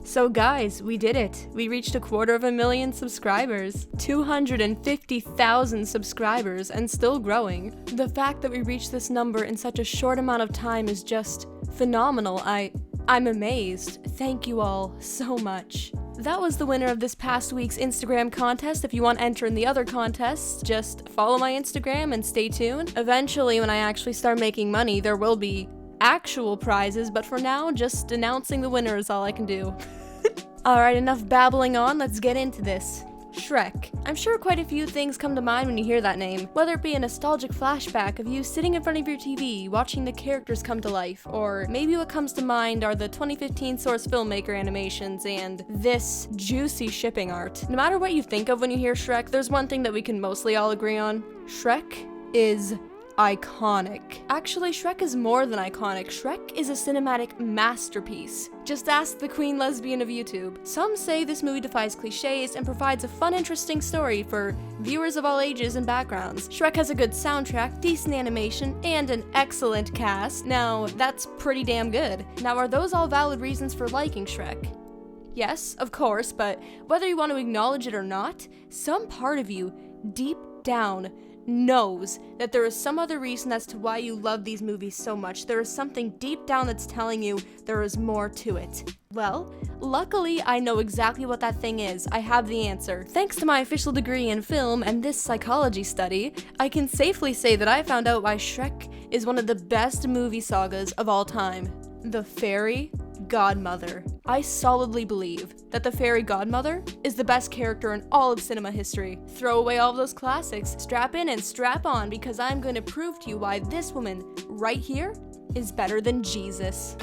So guys, we did it. We reached 250,000 subscribers. 250,000 subscribers and still growing. The fact that we reached this number in such a short amount of time is just phenomenal. I'm amazed. Thank you all so much. That was the winner of this past week's Instagram contest. If you want to enter in the other contests, just follow my Instagram and stay tuned. Eventually, when I actually start making money, there will be actual prizes, but for now, just announcing the winner is all I can do. Alright, enough babbling on, let's get into this. Shrek. I'm sure quite a few things come to mind when you hear that name, whether it be a nostalgic flashback of you sitting in front of your TV, watching the characters come to life, or maybe what comes to mind are the 2015 Source Filmmaker animations and this juicy shipping art. No matter what you think of when you hear Shrek, there's one thing that we can mostly all agree on. Shrek is iconic. Actually, Shrek is more than iconic. Shrek is a cinematic masterpiece. Just ask the queen lesbian of YouTube. Some say this movie defies cliches and provides a fun, interesting story for viewers of all ages and backgrounds. Shrek has a good soundtrack, decent animation, and an excellent cast. Now, that's pretty damn good. Now, are those all valid reasons for liking Shrek? Yes, of course, but whether you want to acknowledge it or not, some part of you, deep down, knows that there is some other reason as to why you love these movies so much. There is something deep down that's telling you there is more to it. Well, luckily I know exactly what that thing is. I have the answer. Thanks to my official degree in film and this psychology study, I can safely say that I found out why Shrek is one of the best movie sagas of all time. The Fairy Godmother. I solidly believe that the Fairy Godmother is the best character in all of cinema history. Throw away all of those classics, strap in and strap on, because I'm going to prove to you why this woman right here is better than Jesus.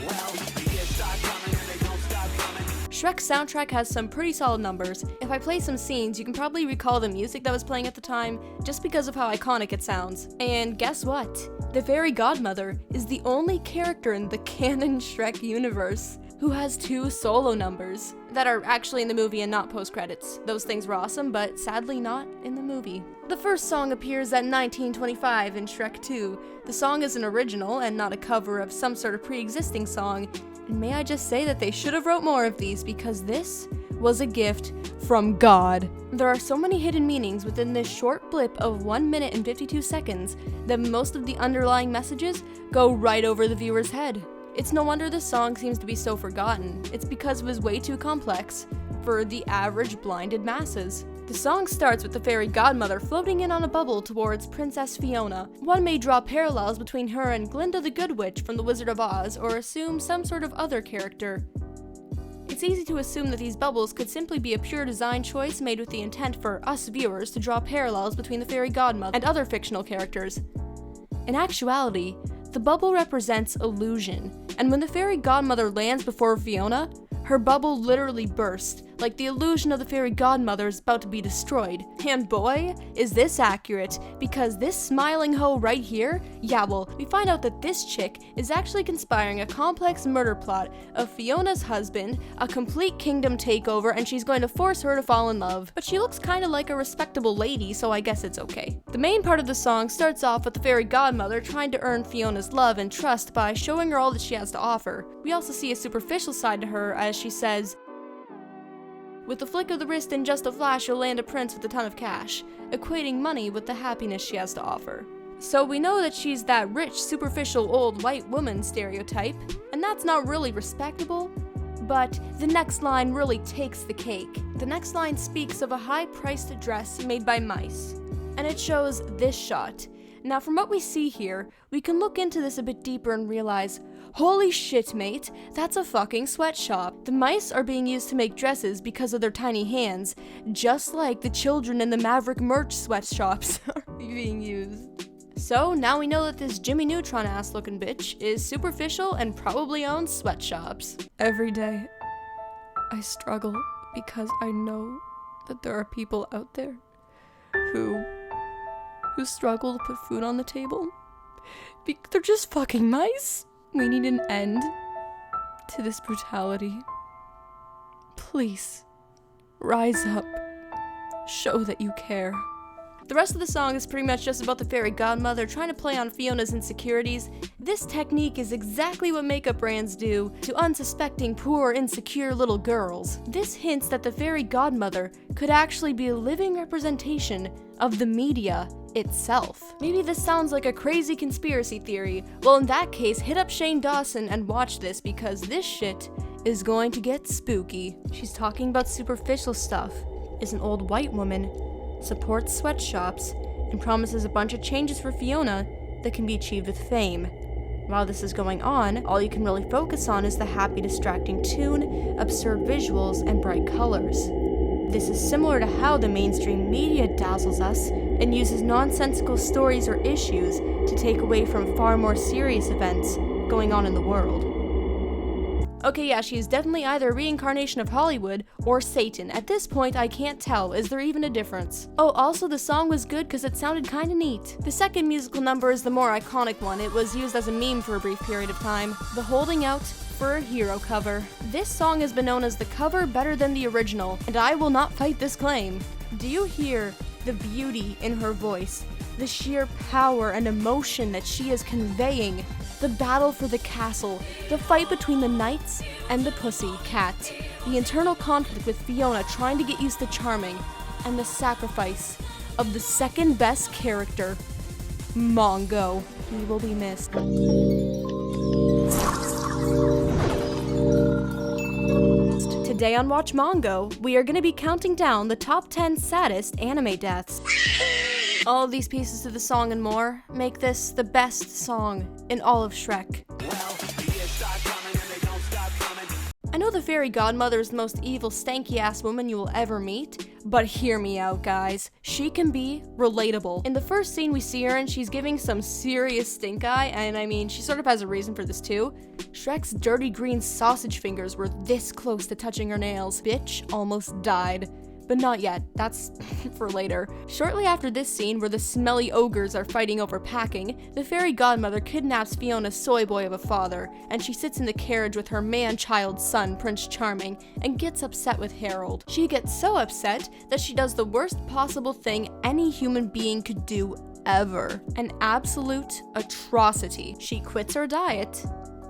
Shrek's soundtrack has some pretty solid numbers. If I play some scenes, you can probably recall the music that was playing at the time, just because of how iconic it sounds. And guess what? The Fairy Godmother is the only character in the canon Shrek universe who has 2 solo numbers that are actually in the movie and not post-credits. Those things were awesome, but sadly not in the movie. The first song appears at 1925 in Shrek 2. The song is an original and not a cover of some sort of pre-existing song. And may I just say that they should have wrote more of these, because this was a gift from God. There are so many hidden meanings within this short blip of 1 minute and 52 seconds that most of the underlying messages go right over the viewer's head. It's no wonder this song seems to be so forgotten. It's because it was way too complex for the average blinded masses. The song starts with the Fairy Godmother floating in on a bubble towards Princess Fiona. One may draw parallels between her and Glinda the Good Witch from The Wizard of Oz, or assume some sort of other character. It's easy to assume that these bubbles could simply be a pure design choice made with the intent for us viewers to draw parallels between the Fairy Godmother and other fictional characters. In actuality, the bubble represents illusion, and when the Fairy Godmother lands before Fiona, her bubble literally burst, like the illusion of the Fairy Godmother is about to be destroyed. And boy, is this accurate, because this smiling hoe right here, yeah, well, we find out that this chick is actually conspiring a complex murder plot of Fiona's husband, a complete kingdom takeover, and she's going to force her to fall in love. But she looks kinda like a respectable lady, so I guess it's okay. The main part of the song starts off with the Fairy Godmother trying to earn Fiona's love and trust by showing her all that she has to offer. We also see a superficial side to her as she says, "With the flick of the wrist in just a flash, you'll land a prince with a ton of cash," equating money with the happiness she has to offer. So we know that she's that rich, superficial old white woman stereotype, and that's not really respectable, but the next line really takes the cake. The next line speaks of a high-priced dress made by mice, and it shows this shot. Now from what we see here, we can look into this a bit deeper and realize, holy shit mate, that's a fucking sweatshop. The mice are being used to make dresses because of their tiny hands, just like the children in the Maverick merch sweatshops are being used. So now we know that this Jimmy Neutron ass looking bitch is superficial and probably owns sweatshops. Every day, I struggle because I know that there are people out there who struggle to put food on the table. They're just fucking mice. We need an end to this brutality. Please, rise up. Show that you care. The rest of the song is pretty much just about the fairy godmother trying to play on Fiona's insecurities. This technique is exactly what makeup brands do to unsuspecting, poor, insecure little girls. This hints that the fairy godmother could actually be a living representation of the media itself. Maybe this sounds like a crazy conspiracy theory. Well, in that case, hit up Shane Dawson and watch this, because this shit is going to get spooky. She's talking about superficial stuff, is an old white woman, supports sweatshops, and promises a bunch of changes for Fiona that can be achieved with fame. While this is going on, all you can really focus on is the happy, distracting tune, absurd visuals, and bright colors. This is similar to how the mainstream media dazzles us and uses nonsensical stories or issues to take away from far more serious events going on in the world. Okay, yeah, she is definitely either a reincarnation of Hollywood or Satan. At this point, I can't tell. Is there even a difference? Oh, also, the song was good because it sounded kinda neat. The second musical number is the more iconic one. It was used as a meme for a brief period of time. The Holding Out for a Hero cover. This song has been known as the cover better than the original, and I will not fight this claim. Do you hear the beauty in her voice? The sheer power and emotion that she is conveying. The battle for the castle, the fight between the knights and the pussy cat, the internal conflict with Fiona trying to get used to Charming, and the sacrifice of the second best character, Mongo. He will be missed. Today on Watch Mongo, we are going to be counting down the top 10 saddest anime deaths. All of these pieces to the song and more make this the best song in all of Shrek. I know the fairy godmother is the most evil, stanky-ass woman you will ever meet, but hear me out, guys. She can be relatable. In the first scene we see her and she's giving some serious stink eye, and I mean, she sort of has a reason for this too. Shrek's dirty green sausage fingers were this close to touching her nails. Bitch almost died. But not yet, that's for later. Shortly after this scene, where the smelly ogres are fighting over packing, the fairy godmother kidnaps Fiona's soy boy of a father, and she sits in the carriage with her man-child son, Prince Charming, and gets upset with Harold. She gets so upset that she does the worst possible thing any human being could do ever. An absolute atrocity. She quits her diet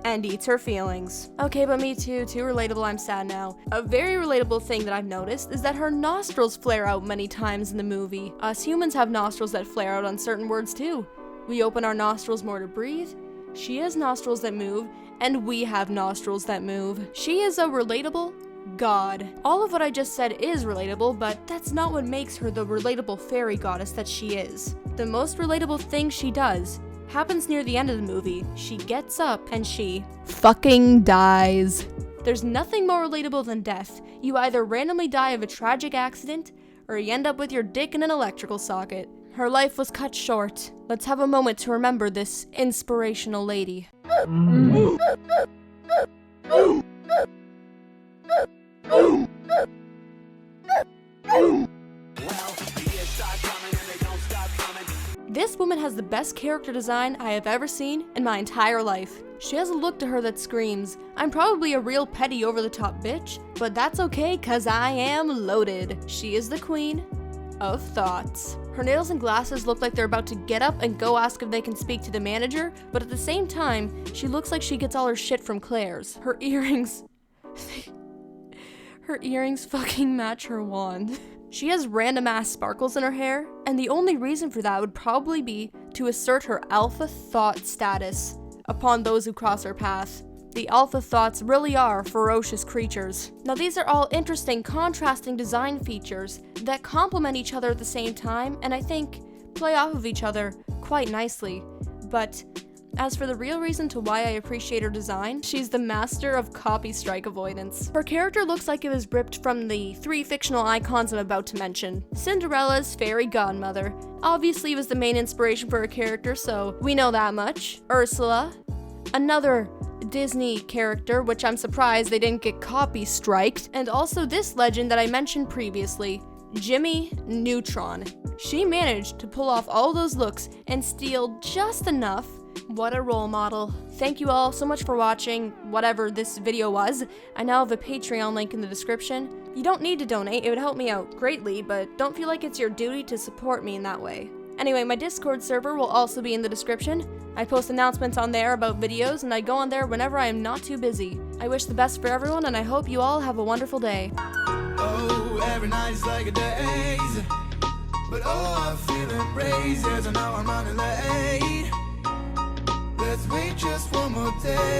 and eats her feelings. Okay, but me too relatable, I'm sad now. A very relatable thing that I've noticed is that her nostrils flare out many times in the movie. Us humans have nostrils that flare out on certain words too. We open our nostrils more to breathe, she has nostrils that move, and we have nostrils that move. She is a relatable god. All of what I just said is relatable, but that's not what makes her the relatable fairy goddess that she is. The most relatable thing she does happens near the end of the movie. She gets up and she fucking dies. There's nothing more relatable than death. You either randomly die of a tragic accident, or you end up with your dick in an electrical socket. Her life was cut short. Let's have a moment to remember this inspirational lady. This woman has the best character design I have ever seen in my entire life. She has a look to her that screams, I'm probably a real petty over-the-top bitch, but that's okay cause I am loaded. She is the queen of thoughts. Her nails and glasses look like they're about to get up and go ask if they can speak to the manager, but at the same time, she looks like she gets all her shit from Claire's. Her earrings... her earrings fucking match her wand. She has random ass sparkles in her hair, and the only reason for that would probably be to assert her alpha thought status upon those who cross her path. The alpha thoughts really are ferocious creatures. Now these are all interesting, contrasting design features that complement each other at the same time, and I think play off of each other quite nicely. But as for the real reason to why I appreciate her design, she's the master of copy strike avoidance. Her character looks like it was ripped from the 3 fictional icons I'm about to mention. Cinderella's fairy godmother obviously was the main inspiration for her character, so we know that much. Ursula, another Disney character, which I'm surprised they didn't get copy striked, and also this legend that I mentioned previously, Jimmy Neutron. She managed to pull off all those looks and steal just enough What a role model. Thank you all so much for watching whatever this video was. I now have a Patreon link in the description. You don't need to donate, it would help me out greatly, but don't feel like it's your duty to support me in that way. Anyway, my Discord server will also be in the description. I post announcements on there about videos, and I go on there whenever I am not too busy. I wish the best for everyone, and I hope you all have a wonderful day. Oh, every night is like a daze, but oh, I'm feeling crazy, as I know I'm running late. Let's wait just one more day.